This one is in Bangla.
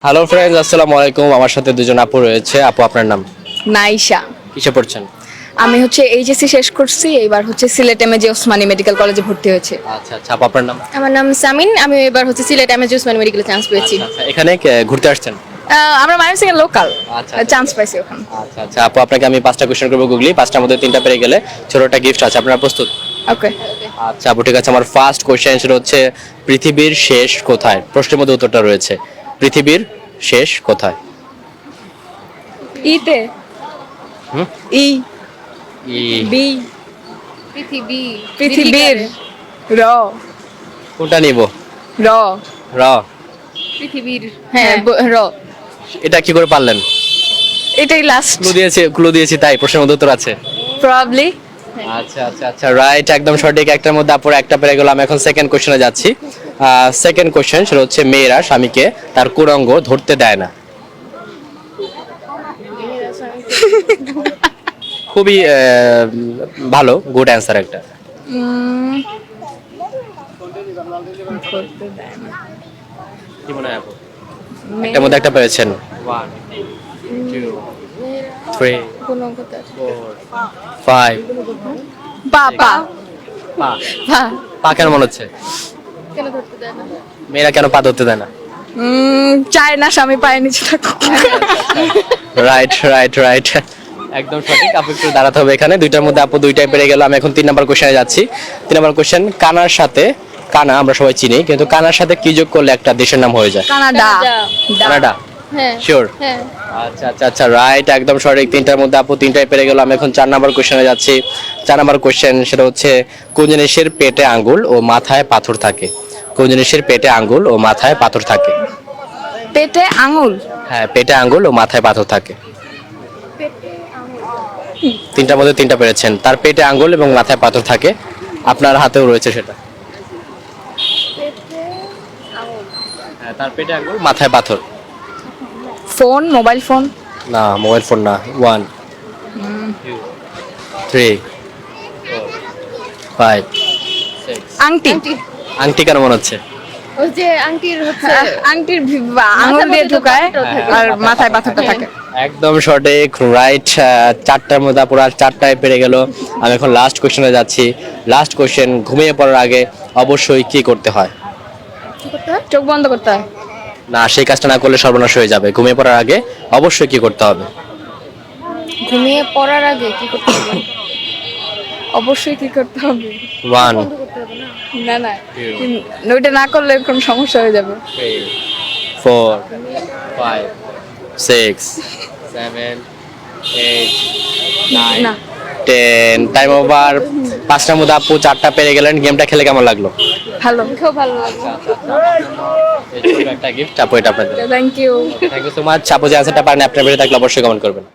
হ্যালো ফ্রেন্ডস, আসসালামু আলাইকুম। আমার সাথে দুজন আপু রয়েছে। আপু, আপনার নাম? নাইশা। কিসে পড়ছেন? আমি এইচএসসি শেষ করছি, এবার সিলেট এমএজি ওসমানী মেডিকেল কলেজে ভর্তি হয়েছে। আচ্ছা আচ্ছা, আপু আপনার নাম? আমার নাম সামিন, আমি এবার সিলেট এমএজি ওসমানী মেডিকেলে চান্স পেয়েছি। আচ্ছা আচ্ছা, এখানে ঘুরতে আসছেন? আমরা ময়মনসিংহের লোকাল, আচ্ছা, চান্স পাইছি ওখানে। আচ্ছা আচ্ছা আপু, আপনাকে আমি 5টা কোশ্চেন করবো গুগলি, 5টার মধ্যে 3টা পেরে গেলে ছোট একটা গিফট আছে। আপনারা প্রস্তুত? ওকে। আচ্ছা আপু, ঠিক আছে। আমার ফার্স্ট কোশ্চেন সেটা হচ্ছে, পৃথিবীর শেষ কোথায়? প্রশ্নের মধ্যে উত্তরটা রয়েছে, পৃথিবীর শেষ কোথায়? ইতে হুম? ই ই। বি পৃথিবী পৃথিবীর র কোনটা নিব? র র। পৃথিবীর হ্যাঁ র। এটা কি করে পারলেন? এটাই লাস্ট ক্লু দিয়েছি তাই প্রশ্নের মধ্যে উত্তর আছে। প্রবাবলি। আচ্ছা আচ্ছা আচ্ছা, রাইট, একদম সঠিক। একটার মধ্যে আপুর একটা পেরে গেল। আমি এখন সেকেন্ড কোশ্চেনে যাচ্ছি। সেকেন্ড কোশ্চেন সেটা হচ্ছে, মেয়েরা স্বামীকে তার কুরঙ্গ ধরতে দেয় না। খুবই ভালো, গুড অ্যান্সার একটা। কি মনে হয় আপু? একটার মধ্যে একটা পেয়েছেন। 1 2 3 4 5। পাপা পা। পা পা কেন মনে হচ্ছে? কেন ধরতে দেয় না? মেয়েরা কেন পা ধরতে দেয় না? চায় না স্বামী পায়ের নিচে থাকুক। রাইট রাইট রাইট, একদম সঠিক। আপু একটু দাঁড়াতে হবে এখানে। দুইটার মধ্যে আপু দুইটাই পেরে গেল। আমি এখন 3 নাম্বার কোশ্চেনে যাচ্ছি। 3 নাম্বার কোশ্চেন, কানার সাথে, কানা আমরা সবাই চিনি, কিন্তু কানার সাথে কি যোগ করলে একটা দেশের নাম হয়ে যায়? কানাডা। কানাডা। হ্যাঁ শিওর? হ্যাঁ। আচ্ছা আচ্ছা আচ্ছা, রাইট, একদম সঠিক। 3টার মধ্যে আপু 3টাই পেরে গেল। আমি এখন 4 নাম্বার কোশ্চেনে যাচ্ছি। 4 নাম্বার কোশ্চেন সেটা হচ্ছে, কোন জিনিসের পেটে আঙ্গুল ও মাথায় পাথর থাকে? কোন জিনিসের পেটে আঙ্গুল ও মাথায় পাথর থাকে? পেটে আঙুল। হ্যাঁ, পেটে আঙ্গুল ও মাথায় পাথর থাকে। 3টার মধ্যে 3টা পেরেছেন। তার পেটে আঙ্গুল এবং মাথায় পাথর থাকে। আপনার হাতেও রয়েছে সেটা। হ্যাঁ, তার পেটে আঙ্গুল, মাথায় পাথর। Phone, mobile phone. না, মোবাইল ফোন না। 1 2 3 4 5 6। আংটি। আংটি কেন মনে হচ্ছে? ওই যে আংটির হচ্ছে আংটির আঙুল দিয়ে ঢুকায় আর মাথায় পাথরটা থাকে। একদম সঠিক, রাইট। 4টার মধ্যে পুরো 4টায় পেরে গেল। আমি এখন লাস্ট কোশ্চেনে যাচ্ছি। লাস্ট কোশ্চেন, ঘুমিয়ে পড়ার আগে অবশ্যই কি করতে হয়? কি করতে হয়? চোখ বন্ধ করতে হয়। না, সেই কাজটা না করলে সর্বনাশ হয়ে যাবে। ঘুমিয়ে পড়ার আগে অবশ্যই কি করতে হবে? ঘুমিয়ে পড়ার আগে কি করতে হবে? অবশ্যই কি করতে হবে? 1 বন্ধ করতে হবে না? না না, ওইটা না করলে কোনো সমস্যা হয়ে যাবে। 3 4 5 6 7 8 9 না। 10। Time over. 5টার মধ্যে আপু 4টা পেরে গেলেন। গেমটা খেলে কেমন লাগলো? ভালো। খুব ভালো লাগলো। এই ছোট একটা গিফট আপু, এটা আপনাদের। Thank you. Thank you so much. আপু যে অ্যান্সারটা পারেন, আপনার বেড়ে থাকলে অবশ্যই কমেন্ট করবেন।